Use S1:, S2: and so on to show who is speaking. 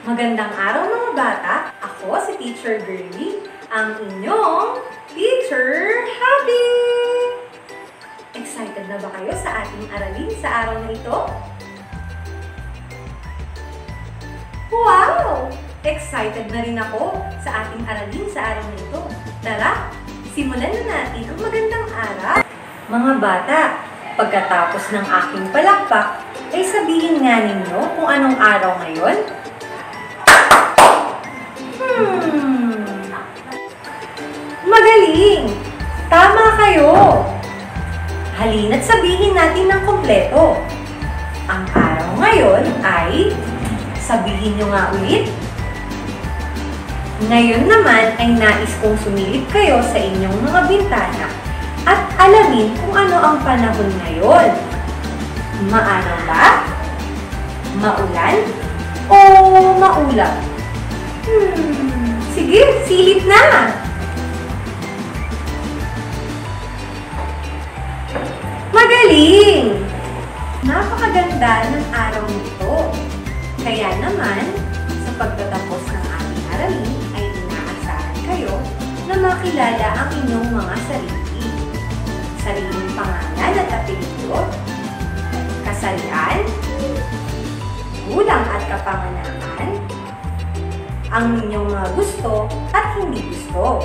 S1: Magandang araw mga bata! Ako si Teacher Girlie, ang inyong Teacher Happy! Excited na ba kayo sa ating aralin sa araw na ito? Wow! Excited na rin ako sa ating aralin sa araw na ito. Tara, simulan na natin ang magandang araw. Mga bata, pagkatapos ng aking palakpak, ay sabihin nga ninyo kung anong araw ngayon? Magaling! Tama kayo! Halina't sabihin natin ng kompleto. Ang araw ngayon ay, sabihin nyo nga ulit. Ngayon naman ay nais kong sumilip kayo sa inyong mga bintana at alamin kung ano ang panahon ngayon. Maaraw ba? Maulan? O maulap? Sige, silip na! Magaling! Napakaganda ng araw nito. Kaya naman, sa pagtatapos ng ating aralin ay inaasahan kayo na makilala ang inyong mga sarili. Sariling pangalan at apelyido, kasarian, gulang at kapanganakan, ang inyong mga gusto at hindi gusto.